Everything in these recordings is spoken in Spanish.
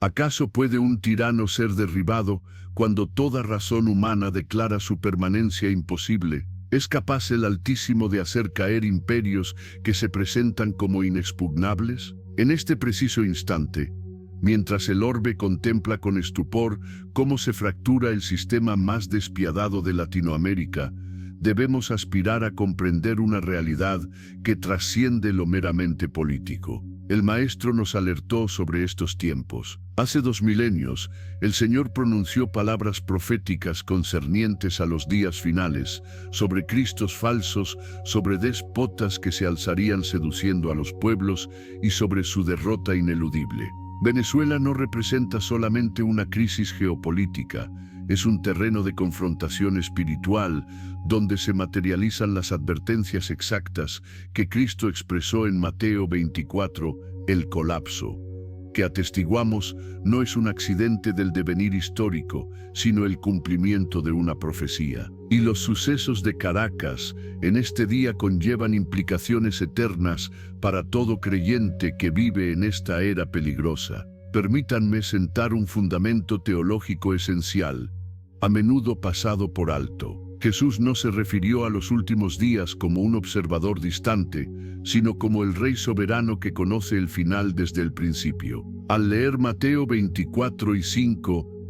¿Acaso puede un tirano ser derribado cuando toda razón humana declara su permanencia imposible? ¿Es capaz el Altísimo de hacer caer imperios que se presentan como inexpugnables? En este preciso instante, mientras el orbe contempla con estupor cómo se fractura el sistema más despiadado de Latinoamérica, debemos aspirar a comprender una realidad que trasciende lo meramente político. El Maestro nos alertó sobre estos tiempos. Hace 2 milenios, el Señor pronunció palabras proféticas concernientes a los días finales, sobre cristos falsos, sobre déspotas que se alzarían seduciendo a los pueblos y sobre su derrota ineludible. Venezuela no representa solamente una crisis geopolítica, es un terreno de confrontación espiritual donde se materializan las advertencias exactas que Cristo expresó en Mateo 24, el colapso, que atestiguamos no es un accidente del devenir histórico, sino el cumplimiento de una profecía. Y los sucesos de Caracas en este día conllevan implicaciones eternas para todo creyente que vive en esta era peligrosa. Permítanme sentar un fundamento teológico esencial, a menudo pasado por alto. Jesús no se refirió a los últimos días como un observador distante, sino como el Rey soberano que conoce el final desde el principio. Al leer Mateo 24 y 5,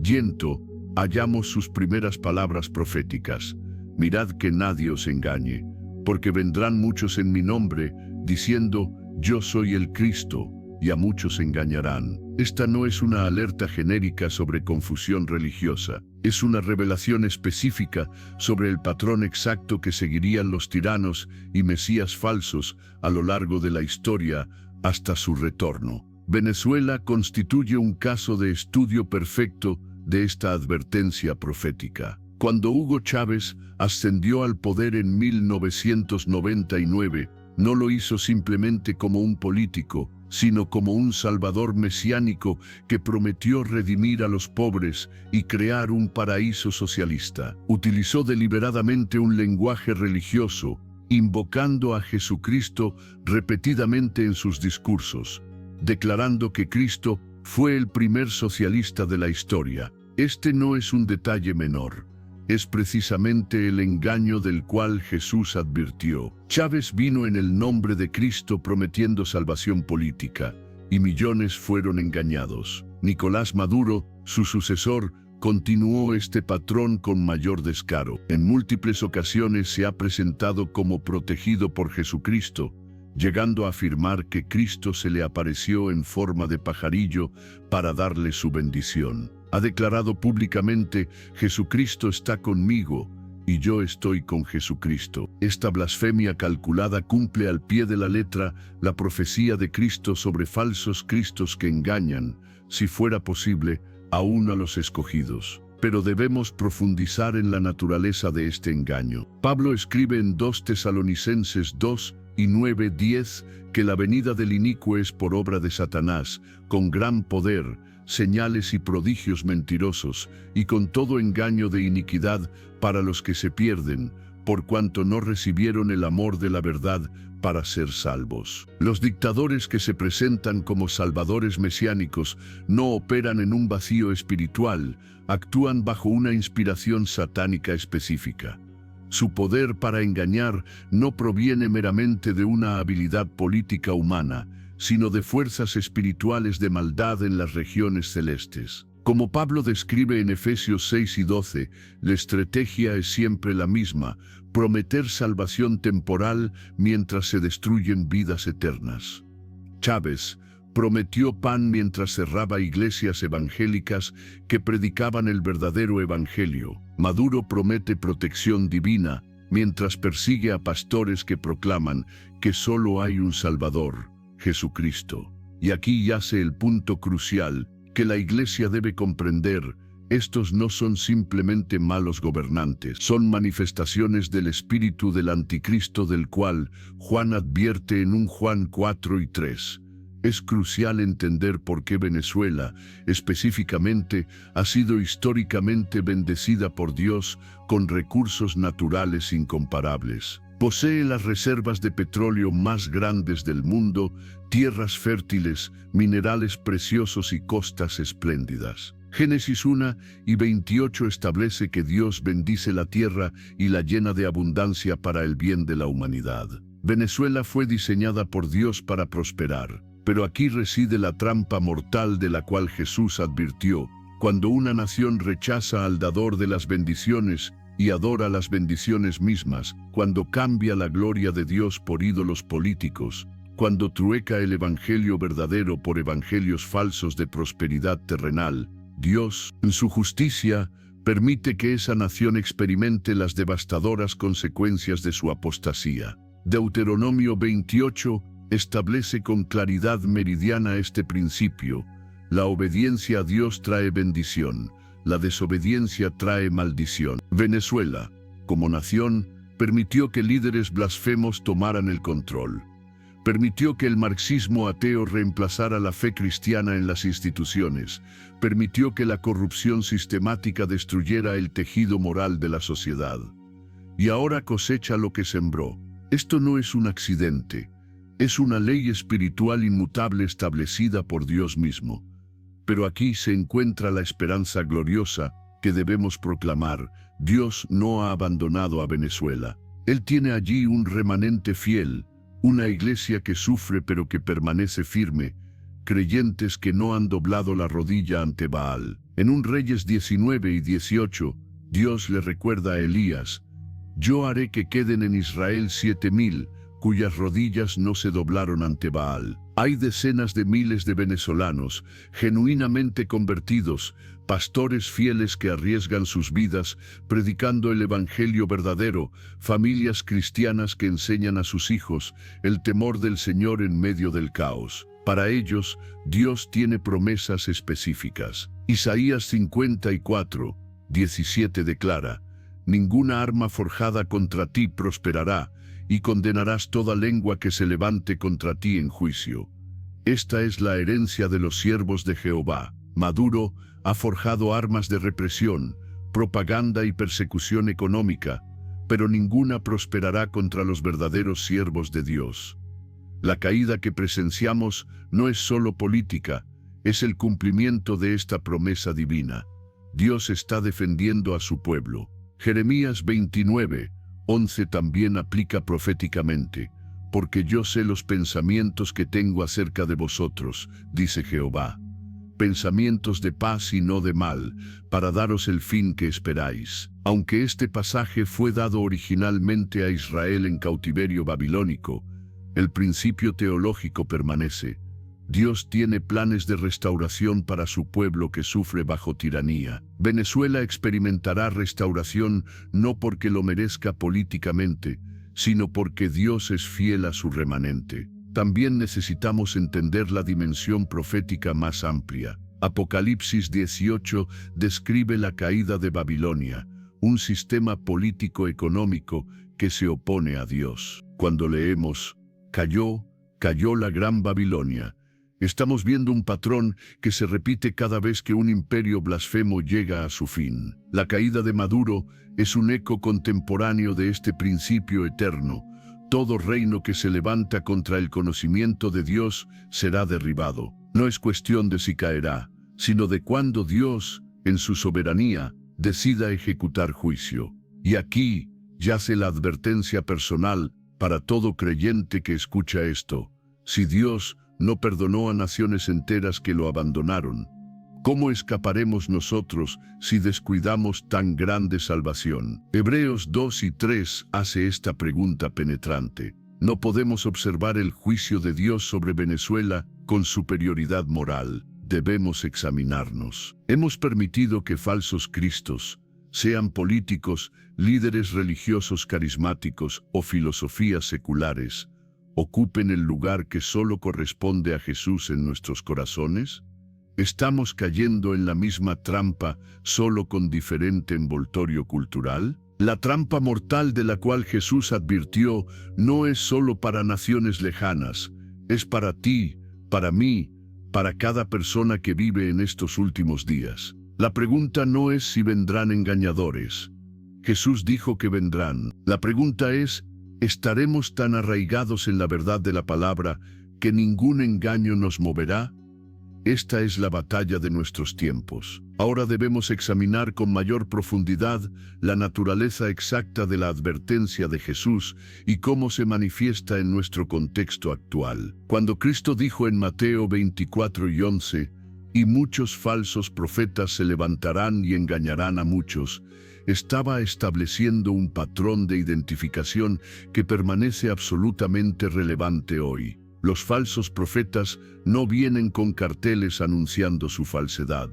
hallamos sus primeras palabras proféticas. Mirad que nadie os engañe, porque vendrán muchos en mi nombre, diciendo, yo soy el Cristo, y a muchos engañarán. Esta no es una alerta genérica sobre confusión religiosa, es una revelación específica sobre el patrón exacto que seguirían los tiranos y mesías falsos a lo largo de la historia hasta su retorno. Venezuela constituye un caso de estudio perfecto de esta advertencia profética. Cuando Hugo Chávez ascendió al poder en 1999, no lo hizo simplemente como un político, sino como un salvador mesiánico que prometió redimir a los pobres y crear un paraíso socialista. Utilizó deliberadamente un lenguaje religioso, invocando a Jesucristo repetidamente en sus discursos, declarando que Cristo fue el primer socialista de la historia. Este no es un detalle menor. Es precisamente el engaño del cual Jesús advirtió. Chávez vino en el nombre de Cristo prometiendo salvación política, y millones fueron engañados. Nicolás Maduro, su sucesor, continuó este patrón con mayor descaro. En múltiples ocasiones se ha presentado como protegido por Jesucristo, llegando a afirmar que Cristo se le apareció en forma de pajarillo para darle su bendición. Ha declarado públicamente, Jesucristo está conmigo y yo estoy con Jesucristo. Esta blasfemia calculada cumple al pie de la letra la profecía de Cristo sobre falsos cristos que engañan, si fuera posible, aún a los escogidos. Pero debemos profundizar en la naturaleza de este engaño. Pablo escribe en 2 Tesalonicenses 2 y 9:10 que la venida del inicuo es por obra de Satanás, con gran poder, señales y prodigios mentirosos, y con todo engaño de iniquidad para los que se pierden, por cuanto no recibieron el amor de la verdad para ser salvos. Los dictadores que se presentan como salvadores mesiánicos no operan en un vacío espiritual, actúan bajo una inspiración satánica específica. Su poder para engañar no proviene meramente de una habilidad política humana, sino de fuerzas espirituales de maldad en las regiones celestes. Como Pablo describe en Efesios 6 y 12, la estrategia es siempre la misma: prometer salvación temporal mientras se destruyen vidas eternas. Chávez prometió pan mientras cerraba iglesias evangélicas que predicaban el verdadero evangelio. Maduro promete protección divina mientras persigue a pastores que proclaman que solo hay un Salvador, Jesucristo. Y aquí yace el punto crucial que la Iglesia debe comprender: estos no son simplemente malos gobernantes, son manifestaciones del espíritu del anticristo del cual Juan advierte en 1 Juan 4 y 3. Es crucial entender por qué Venezuela, específicamente, ha sido históricamente bendecida por Dios con recursos naturales incomparables. Posee las reservas de petróleo más grandes del mundo, tierras fértiles, minerales preciosos y costas espléndidas. Génesis 1:28 establece que Dios bendice la tierra y la llena de abundancia para el bien de la humanidad. Venezuela fue diseñada por Dios para prosperar, pero aquí reside la trampa mortal de la cual Jesús advirtió. Cuando una nación rechaza al dador de las bendiciones y adora las bendiciones mismas, cuando cambia la gloria de Dios por ídolos políticos, cuando trueca el evangelio verdadero por evangelios falsos de prosperidad terrenal, Dios, en su justicia, permite que esa nación experimente las devastadoras consecuencias de su apostasía. Deuteronomio 28 establece con claridad meridiana este principio: la obediencia a Dios trae bendición, la desobediencia trae maldición. Venezuela, como nación, permitió que líderes blasfemos tomaran el control. Permitió que el marxismo ateo reemplazara la fe cristiana en las instituciones. Permitió que la corrupción sistemática destruyera el tejido moral de la sociedad. Y ahora cosecha lo que sembró. Esto no es un accidente. Es una ley espiritual inmutable establecida por Dios mismo. Pero aquí se encuentra la esperanza gloriosa que debemos proclamar. Dios no ha abandonado a Venezuela. Él tiene allí un remanente fiel, una iglesia que sufre pero que permanece firme, creyentes que no han doblado la rodilla ante Baal. En 1 Reyes 19:18, Dios le recuerda a Elías: yo haré que queden en Israel 7,000, cuyas rodillas no se doblaron ante Baal. Hay decenas de miles de venezolanos, genuinamente convertidos, pastores fieles que arriesgan sus vidas, predicando el evangelio verdadero, familias cristianas que enseñan a sus hijos el temor del Señor en medio del caos. Para ellos, Dios tiene promesas específicas. Isaías 54:17 declara: ninguna arma forjada contra ti prosperará, y condenarás toda lengua que se levante contra ti en juicio. Esta es la herencia de los siervos de Jehová. Maduro ha forjado armas de represión, propaganda y persecución económica, pero ninguna prosperará contra los verdaderos siervos de Dios. La caída que presenciamos no es solo política, es el cumplimiento de esta promesa divina. Dios está defendiendo a su pueblo. Jeremías 29:11 también aplica proféticamente: porque yo sé los pensamientos que tengo acerca de vosotros, dice Jehová, pensamientos de paz y no de mal, para daros el fin que esperáis. Aunque este pasaje fue dado originalmente a Israel en cautiverio babilónico, el principio teológico permanece. Dios tiene planes de restauración para su pueblo que sufre bajo tiranía. Venezuela experimentará restauración no porque lo merezca políticamente, sino porque Dios es fiel a su remanente. También necesitamos entender la dimensión profética más amplia. Apocalipsis 18 describe la caída de Babilonia, un sistema político-económico que se opone a Dios. Cuando leemos: cayó la gran Babilonia, estamos viendo un patrón que se repite cada vez que un imperio blasfemo llega a su fin. La caída de Maduro es un eco contemporáneo de este principio eterno. Todo reino que se levanta contra el conocimiento de Dios será derribado. No es cuestión de si caerá, sino de cuándo Dios, en su soberanía, decida ejecutar juicio. Y aquí yace la advertencia personal para todo creyente que escucha esto. Si Dios no perdonó a naciones enteras que lo abandonaron, ¿cómo escaparemos nosotros si descuidamos tan grande salvación? Hebreos 2:3 hace esta pregunta penetrante. No podemos observar el juicio de Dios sobre Venezuela con superioridad moral. Debemos examinarnos. Hemos permitido que falsos cristos, sean políticos, líderes religiosos carismáticos o filosofías seculares, ocupen el lugar que solo corresponde a Jesús en nuestros corazones. ¿Estamos cayendo en la misma trampa, solo con diferente envoltorio cultural? La trampa mortal de la cual Jesús advirtió no es solo para naciones lejanas, es para ti, para mí, para cada persona que vive en estos últimos días. La pregunta no es si vendrán engañadores. Jesús dijo que vendrán. La pregunta es: ¿Estaremos tan arraigados en la verdad de la palabra que ningún engaño nos moverá? Esta es la batalla de nuestros tiempos. Ahora debemos examinar con mayor profundidad la naturaleza exacta de la advertencia de Jesús y cómo se manifiesta en nuestro contexto actual. Cuando Cristo dijo en Mateo 24:11, «Y muchos falsos profetas se levantarán y engañarán a muchos», estaba estableciendo un patrón de identificación que permanece absolutamente relevante hoy. Los falsos profetas no vienen con carteles anunciando su falsedad.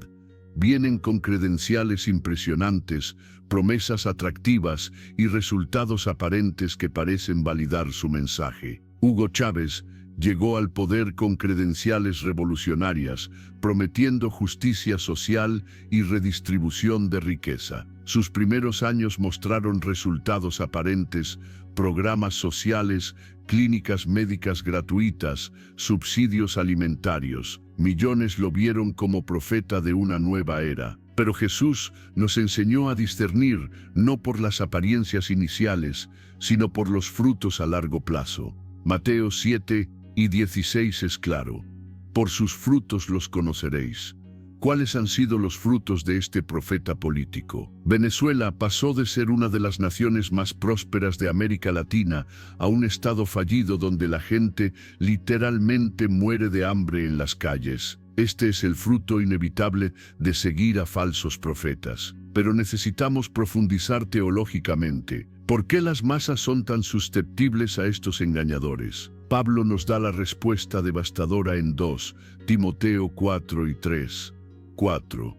Vienen con credenciales impresionantes, promesas atractivas y resultados aparentes que parecen validar su mensaje. Hugo Chávez llegó al poder con credenciales revolucionarias, prometiendo justicia social y redistribución de riqueza. Sus primeros años mostraron resultados aparentes: programas sociales, clínicas médicas gratuitas, subsidios alimentarios. Millones lo vieron como profeta de una nueva era. Pero Jesús nos enseñó a discernir no por las apariencias iniciales, sino por los frutos a largo plazo. Mateo 7:16 es claro: por sus frutos los conoceréis. ¿Cuáles han sido los frutos de este profeta político? Venezuela pasó de ser una de las naciones más prósperas de América Latina a un estado fallido donde la gente literalmente muere de hambre en las calles. Este es el fruto inevitable de seguir a falsos profetas. Pero necesitamos profundizar teológicamente. ¿Por qué las masas son tan susceptibles a estos engañadores? Pablo nos da la respuesta devastadora en 2 Timoteo 4:3. 4.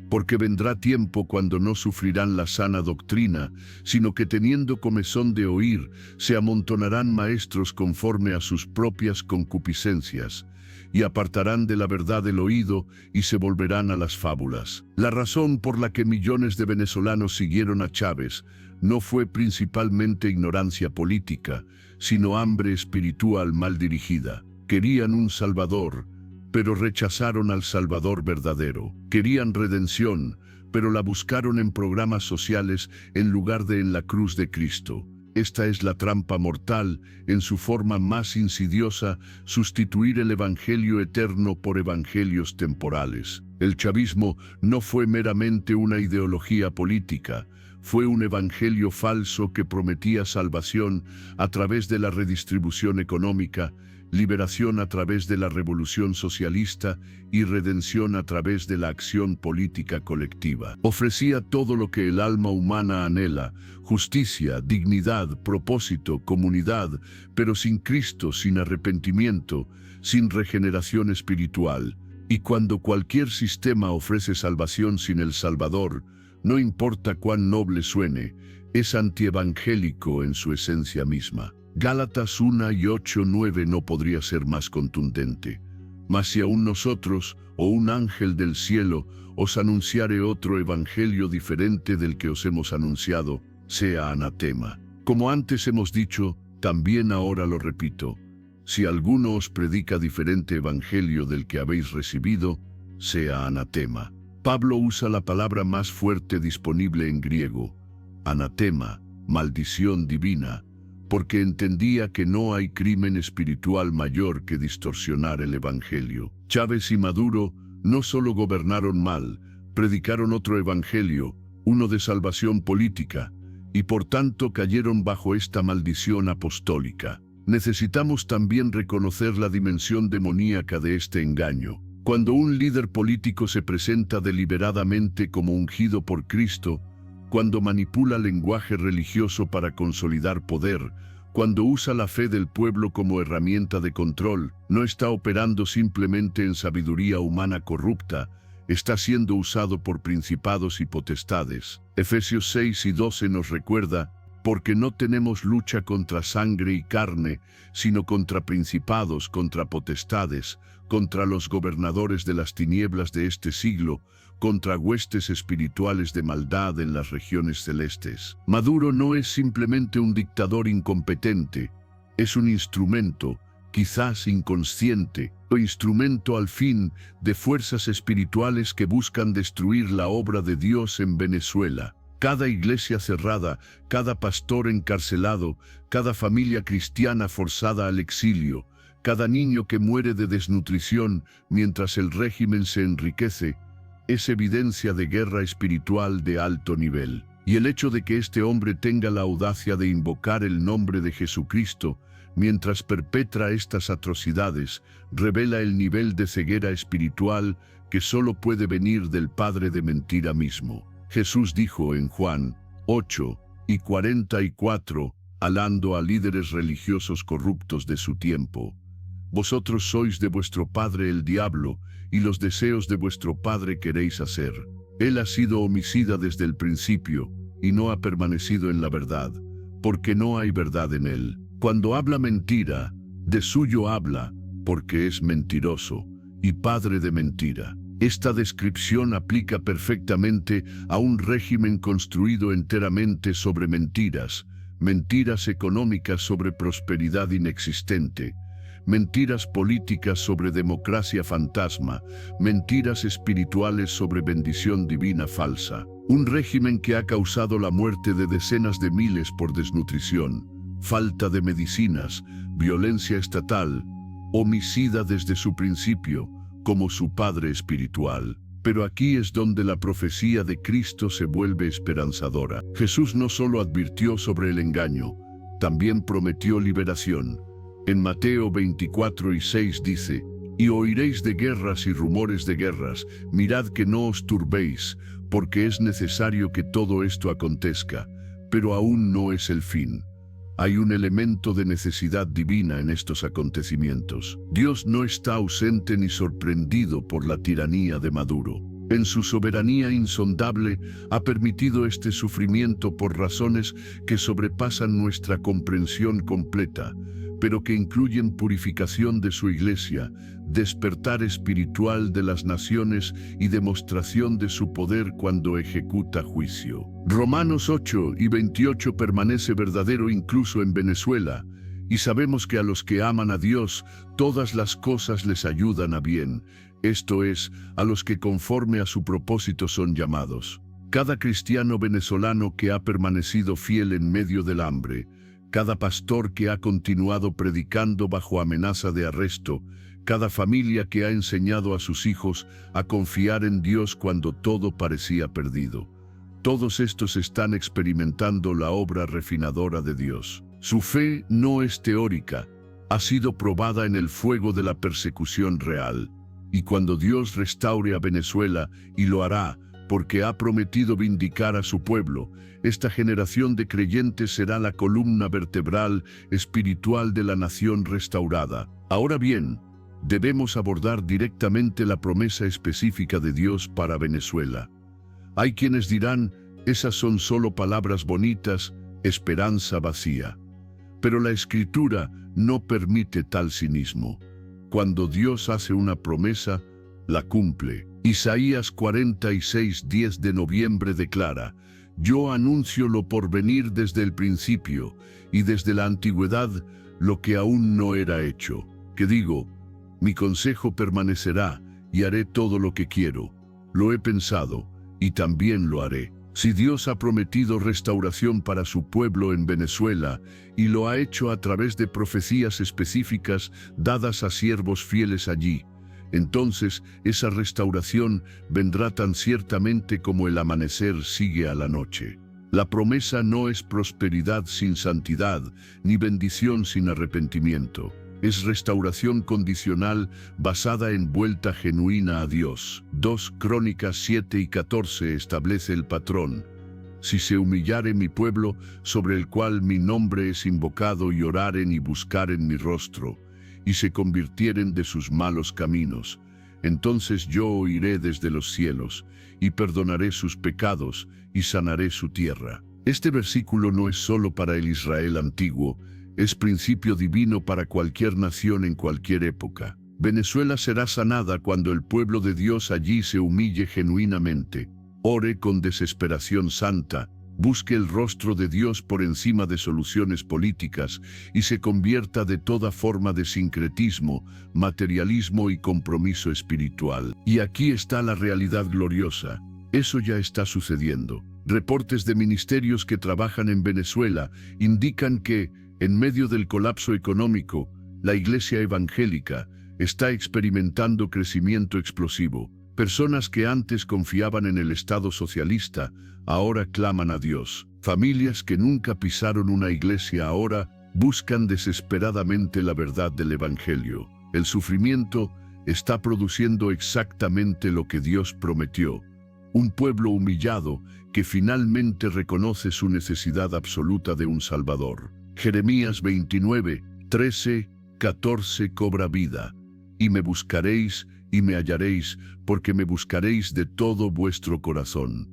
Porque vendrá tiempo cuando no sufrirán la sana doctrina, sino que teniendo comezón de oír, se amontonarán maestros conforme a sus propias concupiscencias, y apartarán de la verdad el oído y se volverán a las fábulas. La razón por la que millones de venezolanos siguieron a Chávez no fue principalmente ignorancia política, sino hambre espiritual mal dirigida. Querían un Salvador, pero rechazaron al Salvador verdadero. Querían redención, pero la buscaron en programas sociales en lugar de en la cruz de Cristo. Esta es la trampa mortal, en su forma más insidiosa: sustituir el evangelio eterno por evangelios temporales. El chavismo no fue meramente una ideología política, fue un evangelio falso que prometía salvación a través de la redistribución económica, liberación a través de la revolución socialista y redención a través de la acción política colectiva. Ofrecía todo lo que el alma humana anhela: justicia, dignidad, propósito, comunidad, pero sin Cristo, sin arrepentimiento, sin regeneración espiritual. Y cuando cualquier sistema ofrece salvación sin el Salvador, no importa cuán noble suene, es antievangélico en su esencia misma. Gálatas 1:8-9 no podría ser más contundente. Mas si aún nosotros, o un ángel del cielo, os anunciare otro evangelio diferente del que os hemos anunciado, sea anatema. Como antes hemos dicho, también ahora lo repito: si alguno os predica diferente evangelio del que habéis recibido, sea anatema. Pablo usa la palabra más fuerte disponible en griego: anatema, maldición divina, porque entendía que no hay crimen espiritual mayor que distorsionar el evangelio. Chávez y Maduro no solo gobernaron mal, predicaron otro evangelio, uno de salvación política, y por tanto cayeron bajo esta maldición apostólica. Necesitamos también reconocer la dimensión demoníaca de este engaño. Cuando un líder político se presenta deliberadamente como ungido por Cristo, cuando manipula lenguaje religioso para consolidar poder, cuando usa la fe del pueblo como herramienta de control, no está operando simplemente en sabiduría humana corrupta, está siendo usado por principados y potestades. Efesios 6:12 nos recuerda: porque no tenemos lucha contra sangre y carne, sino contra principados, contra potestades, contra los gobernadores de las tinieblas de este siglo, contra huestes espirituales de maldad en las regiones celestes. Maduro no es simplemente un dictador incompetente, es un instrumento, quizás inconsciente, o instrumento al fin de fuerzas espirituales que buscan destruir la obra de Dios en Venezuela. Cada iglesia cerrada, cada pastor encarcelado, cada familia cristiana forzada al exilio, cada niño que muere de desnutrición mientras el régimen se enriquece, es evidencia de guerra espiritual de alto nivel. Y el hecho de que este hombre tenga la audacia de invocar el nombre de Jesucristo mientras perpetra estas atrocidades, revela el nivel de ceguera espiritual que solo puede venir del padre de mentira mismo. Jesús dijo en Juan 8:44, alando a líderes religiosos corruptos de su tiempo: «Vosotros sois de vuestro padre el diablo, y los deseos de vuestro padre queréis hacer. Él ha sido homicida desde el principio, y no ha permanecido en la verdad, porque no hay verdad en él. Cuando habla mentira, de suyo habla, porque es mentiroso, y padre de mentira». Esta descripción aplica perfectamente a un régimen construido enteramente sobre mentiras, mentiras económicas sobre prosperidad inexistente, mentiras políticas sobre democracia fantasma, mentiras espirituales sobre bendición divina falsa. Un régimen que ha causado la muerte de decenas de miles por desnutrición, falta de medicinas, violencia estatal, homicida desde su principio, como su padre espiritual. Pero aquí es donde la profecía de Cristo se vuelve esperanzadora. Jesús no solo advirtió sobre el engaño, también prometió liberación. En Mateo 24:6 dice: «Y oiréis de guerras y rumores de guerras, mirad que no os turbéis, porque es necesario que todo esto acontezca, pero aún no es el fin». Hay un elemento de necesidad divina en estos acontecimientos. Dios no está ausente ni sorprendido por la tiranía de Maduro. En su soberanía insondable ha permitido este sufrimiento por razones que sobrepasan nuestra comprensión completa, pero que incluyen purificación de su iglesia, despertar espiritual de las naciones y demostración de su poder cuando ejecuta juicio. Romanos 8:28 permanece verdadero incluso en Venezuela, y sabemos que a los que aman a Dios, todas las cosas les ayudan a bien, esto es, a los que conforme a su propósito son llamados. Cada cristiano venezolano que ha permanecido fiel en medio del hambre, cada pastor que ha continuado predicando bajo amenaza de arresto, cada familia que ha enseñado a sus hijos a confiar en Dios cuando todo parecía perdido. Todos estos están experimentando la obra refinadora de Dios. Su fe no es teórica, ha sido probada en el fuego de la persecución real. Y cuando Dios restaure a Venezuela, y lo hará, porque ha prometido vindicar a su pueblo, esta generación de creyentes será la columna vertebral espiritual de la nación restaurada. Ahora bien, debemos abordar directamente la promesa específica de Dios para Venezuela. Hay quienes dirán: esas son solo palabras bonitas, esperanza vacía. Pero la Escritura no permite tal cinismo. Cuando Dios hace una promesa, la cumple. Isaías 46:10 de noviembre declara: «Yo anuncio lo por venir desde el principio, y desde la antigüedad lo que aún no era hecho. Que digo, mi consejo permanecerá, y haré todo lo que quiero. Lo he pensado, y también lo haré». Si Dios ha prometido restauración para su pueblo en Venezuela, y lo ha hecho a través de profecías específicas dadas a siervos fieles allí, entonces esa restauración vendrá tan ciertamente como el amanecer sigue a la noche. La promesa no es prosperidad sin santidad, ni bendición sin arrepentimiento. Es restauración condicional basada en vuelta genuina a Dios. 2 Crónicas 7:14 establece el patrón: «Si se humillare mi pueblo, sobre el cual mi nombre es invocado, y oraren y buscaren mi rostro, y se convirtieren de sus malos caminos, entonces yo oiré desde los cielos, y perdonaré sus pecados, y sanaré su tierra». Este versículo no es solo para el Israel antiguo, es principio divino para cualquier nación en cualquier época. Venezuela será sanada cuando el pueblo de Dios allí se humille genuinamente, ore con desesperación santa, busque el rostro de Dios por encima de soluciones políticas y se convierta de toda forma de sincretismo, materialismo y compromiso espiritual. Y aquí está la realidad gloriosa. Eso ya está sucediendo. Reportes de ministerios que trabajan en Venezuela indican que, en medio del colapso económico, la iglesia evangélica está experimentando crecimiento explosivo. Personas que antes confiaban en el Estado socialista, ahora claman a Dios. Familias que nunca pisaron una iglesia ahora buscan desesperadamente la verdad del Evangelio. El sufrimiento está produciendo exactamente lo que Dios prometió. Un pueblo humillado que finalmente reconoce su necesidad absoluta de un Salvador. Jeremías 29, 13, 14 cobra vida. Y me buscaréis y me hallaréis, porque me buscaréis de todo vuestro corazón.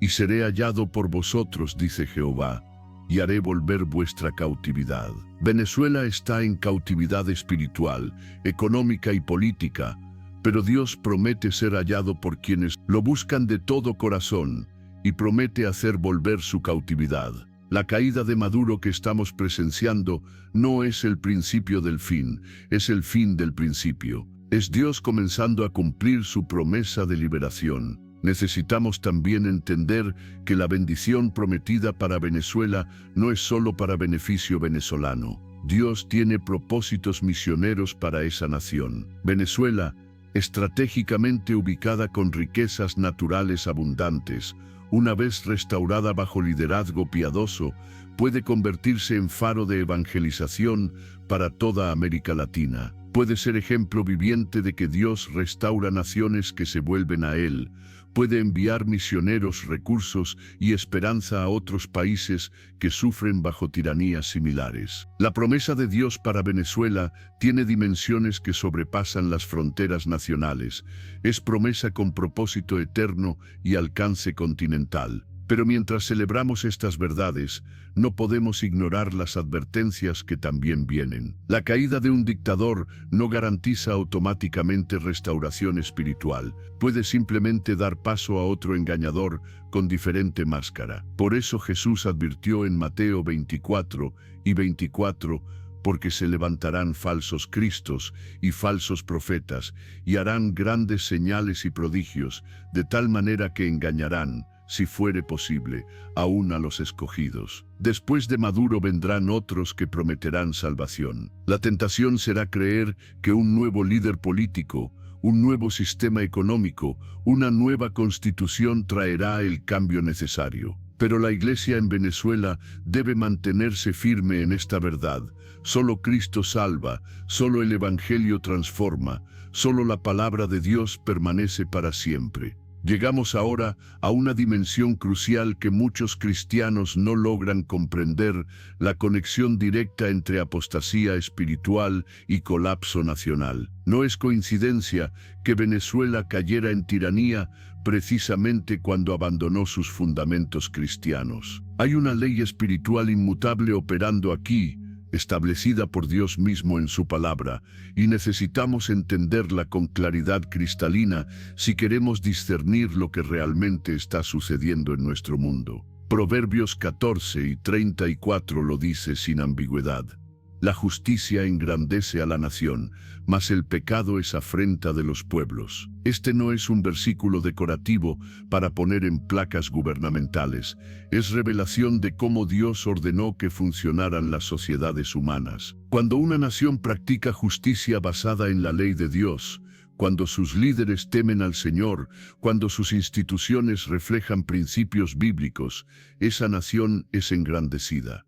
Y seré hallado por vosotros, dice Jehová, y haré volver vuestra cautividad. Venezuela está en cautividad espiritual, económica y política, pero Dios promete ser hallado por quienes lo buscan de todo corazón y promete hacer volver su cautividad. La caída de Maduro que estamos presenciando no es el principio del fin, es el fin del principio. Es Dios comenzando a cumplir su promesa de liberación. Necesitamos también entender que la bendición prometida para Venezuela no es solo para beneficio venezolano. Dios tiene propósitos misioneros para esa nación. Venezuela, estratégicamente ubicada con riquezas naturales abundantes, una vez restaurada bajo liderazgo piadoso, puede convertirse en faro de evangelización para toda América Latina. Puede ser ejemplo viviente de que Dios restaura naciones que se vuelven a Él. Puede enviar misioneros, recursos y esperanza a otros países que sufren bajo tiranías similares. La promesa de Dios para Venezuela tiene dimensiones que sobrepasan las fronteras nacionales. Es promesa con propósito eterno y alcance continental. Pero mientras celebramos estas verdades, no podemos ignorar las advertencias que también vienen. La caída de un dictador no garantiza automáticamente restauración espiritual. Puede simplemente dar paso a otro engañador con diferente máscara. Por eso Jesús advirtió en Mateo 24 y 24, porque se levantarán falsos cristos y falsos profetas, y harán grandes señales y prodigios, de tal manera que engañarán, si fuere posible, aún a los escogidos. Después de Maduro vendrán otros que prometerán salvación. La tentación será creer que un nuevo líder político, un nuevo sistema económico, una nueva constitución traerá el cambio necesario. Pero la Iglesia en Venezuela debe mantenerse firme en esta verdad. Solo Cristo salva, solo el Evangelio transforma, solo la palabra de Dios permanece para siempre. Llegamos ahora a una dimensión crucial que muchos cristianos no logran comprender: la conexión directa entre apostasía espiritual y colapso nacional. No es coincidencia que Venezuela cayera en tiranía precisamente cuando abandonó sus fundamentos cristianos. Hay una ley espiritual inmutable operando aquí, establecida por Dios mismo en su palabra, y necesitamos entenderla con claridad cristalina si queremos discernir lo que realmente está sucediendo en nuestro mundo. Proverbios 14 y 34 lo dice sin ambigüedad. La justicia engrandece a la nación, mas el pecado es afrenta de los pueblos. Este no es un versículo decorativo para poner en placas gubernamentales. Es revelación de cómo Dios ordenó que funcionaran las sociedades humanas. Cuando una nación practica justicia basada en la ley de Dios, cuando sus líderes temen al Señor, cuando sus instituciones reflejan principios bíblicos, esa nación es engrandecida.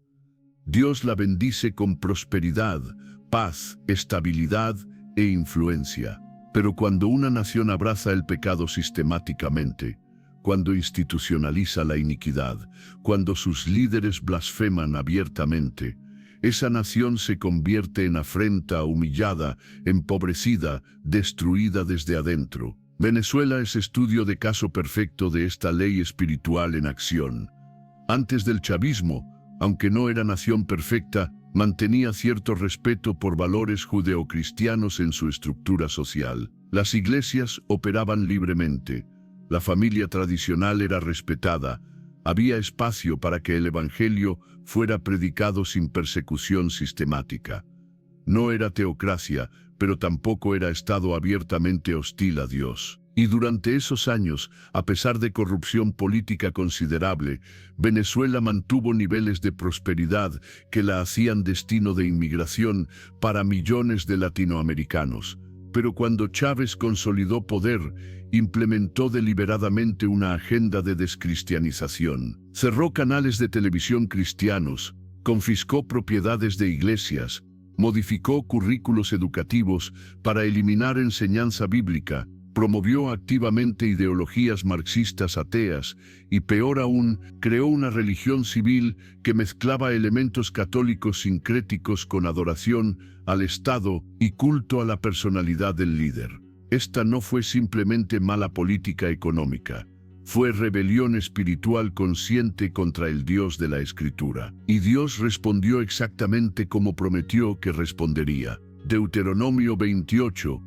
Dios la bendice con prosperidad, paz, estabilidad e influencia. Pero cuando una nación abraza el pecado sistemáticamente, cuando institucionaliza la iniquidad, cuando sus líderes blasfeman abiertamente, esa nación se convierte en afrenta, humillada, empobrecida, destruida desde adentro. Venezuela es estudio de caso perfecto de esta ley espiritual en acción. Antes del chavismo, aunque no era nación perfecta, mantenía cierto respeto por valores judeocristianos en su estructura social. Las iglesias operaban libremente, la familia tradicional era respetada, había espacio para que el Evangelio fuera predicado sin persecución sistemática. No era teocracia, pero tampoco era Estado abiertamente hostil a Dios. Y durante esos años, a pesar de corrupción política considerable, Venezuela mantuvo niveles de prosperidad que la hacían destino de inmigración para millones de latinoamericanos. Pero cuando Chávez consolidó poder, implementó deliberadamente una agenda de descristianización. Cerró canales de televisión cristianos, confiscó propiedades de iglesias, modificó currículos educativos para eliminar enseñanza bíblica, promovió activamente ideologías marxistas ateas y, peor aún, creó una religión civil que mezclaba elementos católicos sincréticos con adoración al Estado y culto a la personalidad del líder. Esta no fue simplemente mala política económica, fue rebelión espiritual consciente contra el Dios de la Escritura. Y Dios respondió exactamente como prometió que respondería. Deuteronomio 28,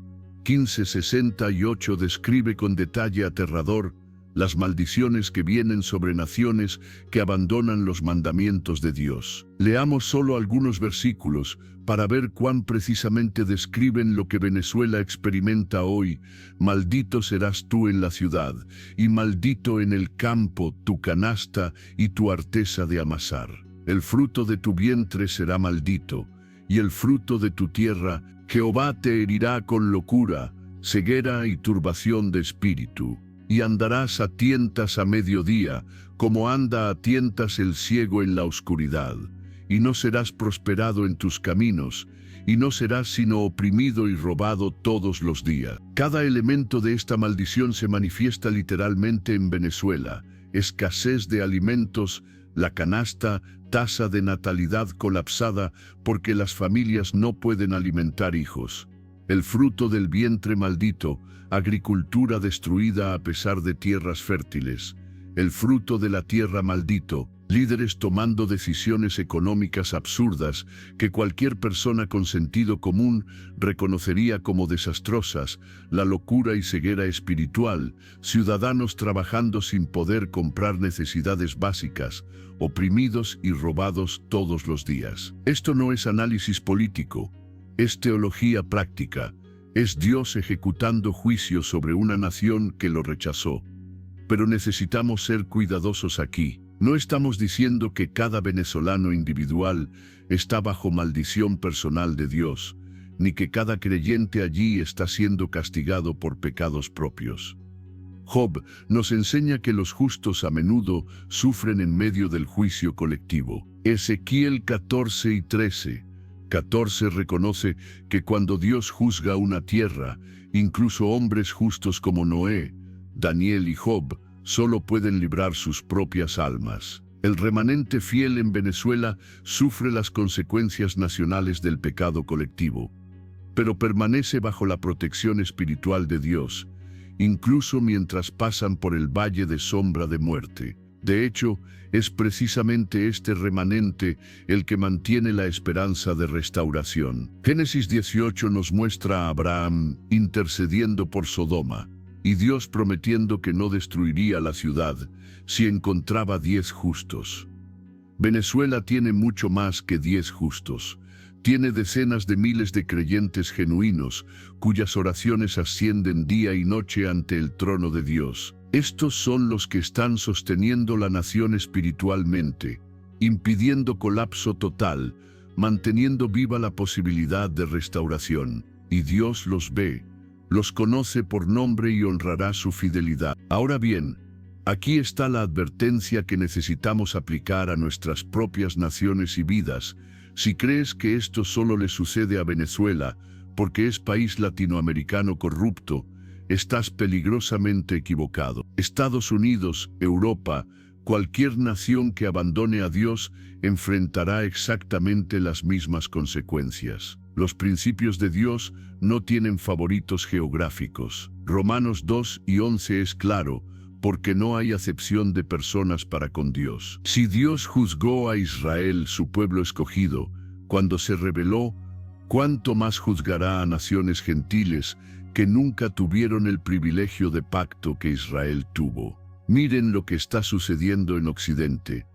15:68 describe con detalle aterrador las maldiciones que vienen sobre naciones que abandonan los mandamientos de Dios. Leamos solo algunos versículos para ver cuán precisamente describen lo que Venezuela experimenta hoy. Maldito serás tú en la ciudad, y maldito en el campo tu canasta y tu arteza de amasar. El fruto de tu vientre será maldito, y el fruto de tu tierra Jehová te herirá con locura, ceguera y turbación de espíritu. Y andarás a tientas a mediodía, como anda a tientas el ciego en la oscuridad. Y no serás prosperado en tus caminos, y no serás sino oprimido y robado todos los días. Cada elemento de esta maldición se manifiesta literalmente en Venezuela. Escasez de alimentos, la canasta, tasa de natalidad colapsada porque las familias no pueden alimentar hijos. El fruto del vientre maldito, agricultura destruida a pesar de tierras fértiles. El fruto de la tierra maldito, líderes tomando decisiones económicas absurdas que cualquier persona con sentido común reconocería como desastrosas, la locura y ceguera espiritual, ciudadanos trabajando sin poder comprar necesidades básicas, oprimidos y robados todos los días. Esto no es análisis político, es teología práctica, es Dios ejecutando juicio sobre una nación que lo rechazó. Pero necesitamos ser cuidadosos aquí. No estamos diciendo que cada venezolano individual está bajo maldición personal de Dios, ni que cada creyente allí está siendo castigado por pecados propios. Job nos enseña que los justos a menudo sufren en medio del juicio colectivo. Ezequiel 14 y 13. 14 reconoce que cuando Dios juzga una tierra, incluso hombres justos como Noé, Daniel y Job, solo pueden librar sus propias almas. El remanente fiel en Venezuela sufre las consecuencias nacionales del pecado colectivo, pero permanece bajo la protección espiritual de Dios, incluso mientras pasan por el valle de sombra de muerte. De hecho, es precisamente este remanente el que mantiene la esperanza de restauración. Génesis 18 nos muestra a Abraham intercediendo por Sodoma, y Dios prometiendo que no destruiría la ciudad si encontraba 10 justos. Venezuela tiene mucho más que 10 justos. Tiene decenas de miles de creyentes genuinos, cuyas oraciones ascienden día y noche ante el trono de Dios. Estos son los que están sosteniendo la nación espiritualmente, impidiendo colapso total, manteniendo viva la posibilidad de restauración. Y Dios los ve, los conoce por nombre y honrará su fidelidad. Ahora bien, aquí está la advertencia que necesitamos aplicar a nuestras propias naciones y vidas. Si crees que esto solo le sucede a Venezuela, porque es país latinoamericano corrupto, estás peligrosamente equivocado. Estados Unidos, Europa, cualquier nación que abandone a Dios enfrentará exactamente las mismas consecuencias. Los principios de Dios no tienen favoritos geográficos. Romanos 2 y 11 es claro, porque no hay acepción de personas para con Dios. Si Dios juzgó a Israel, su pueblo escogido, cuando se rebeló, ¿cuánto más juzgará a naciones gentiles que nunca tuvieron el privilegio de pacto que Israel tuvo? Miren lo que está sucediendo en Occidente.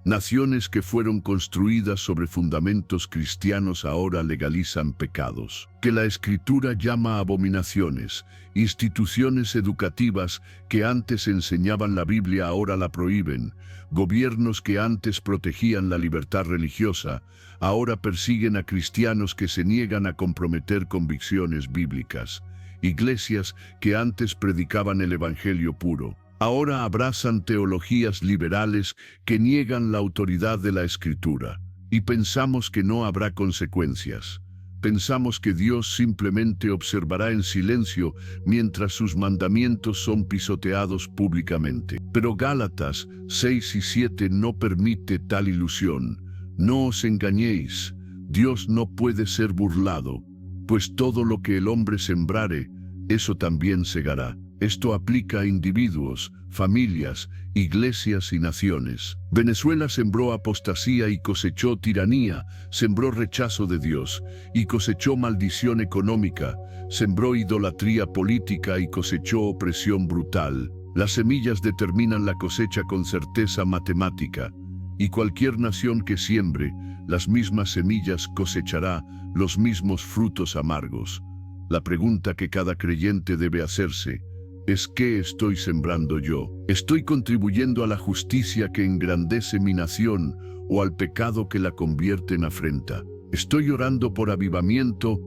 Naciones que fueron construidas sobre fundamentos cristianos ahora legalizan pecados que la Escritura llama abominaciones. Instituciones educativas que antes enseñaban la Biblia ahora la prohíben. Gobiernos que antes protegían la libertad religiosa ahora persiguen a cristianos que se niegan a comprometer convicciones bíblicas. Iglesias que antes predicaban el Evangelio puro ahora abrazan teologías liberales que niegan la autoridad de la Escritura. Y pensamos que no habrá consecuencias. Pensamos que Dios simplemente observará en silencio mientras sus mandamientos son pisoteados públicamente. Pero Gálatas 6 y 7 no permite tal ilusión. No os engañéis, Dios no puede ser burlado, pues todo lo que el hombre sembrare, eso también segará. Esto aplica a individuos, familias, iglesias y naciones. Venezuela sembró apostasía y cosechó tiranía, sembró rechazo de Dios y cosechó maldición económica, sembró idolatría política y cosechó opresión brutal. Las semillas determinan la cosecha con certeza matemática, y cualquier nación que siembre las mismas semillas cosechará los mismos frutos amargos. La pregunta que cada creyente debe hacerse es: ¿qué estoy sembrando yo? ¿Estoy contribuyendo a la justicia que engrandece mi nación o al pecado que la convierte en afrenta? ¿Estoy orando por avivamiento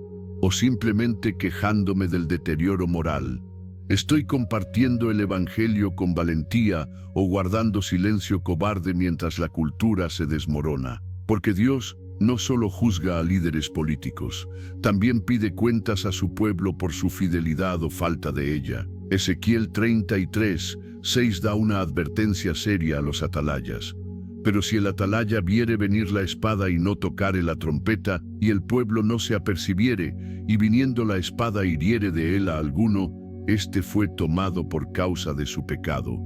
o simplemente quejándome del deterioro moral? ¿Estoy compartiendo el Evangelio con valentía o guardando silencio cobarde mientras la cultura se desmorona? Porque Dios no solo juzga a líderes políticos, también pide cuentas a su pueblo por su fidelidad o falta de ella. Ezequiel 33, 6 da una advertencia seria a los atalayas. Pero si el atalaya viere venir la espada y no tocare la trompeta, y el pueblo no se apercibiere, y viniendo la espada hiriere de él a alguno, este fue tomado por causa de su pecado.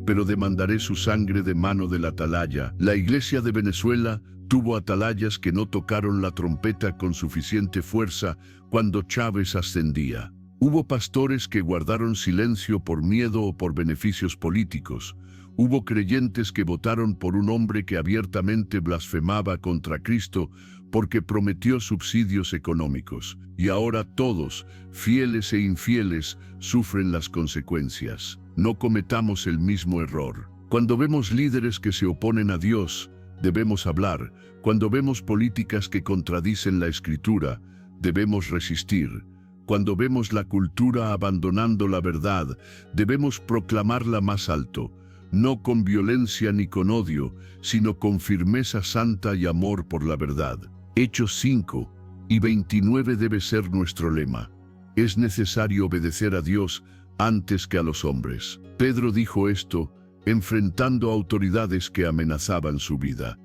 Pero demandaré su sangre de mano del atalaya. La iglesia de Venezuela tuvo atalayas que no tocaron la trompeta con suficiente fuerza cuando Chávez ascendía. Hubo pastores que guardaron silencio por miedo o por beneficios políticos. Hubo creyentes que votaron por un hombre que abiertamente blasfemaba contra Cristo porque prometió subsidios económicos. Y ahora todos, fieles e infieles, sufren las consecuencias. No cometamos el mismo error. Cuando vemos líderes que se oponen a Dios, debemos hablar. Cuando vemos políticas que contradicen la Escritura, debemos resistir. Cuando vemos la cultura abandonando la verdad, debemos proclamarla más alto, no con violencia ni con odio, sino con firmeza santa y amor por la verdad. Hechos 5 y 29 debe ser nuestro lema. Es necesario obedecer a Dios antes que a los hombres. Pedro dijo esto enfrentando autoridades que amenazaban su vida.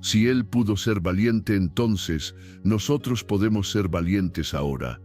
Si él pudo ser valiente entonces, nosotros podemos ser valientes ahora.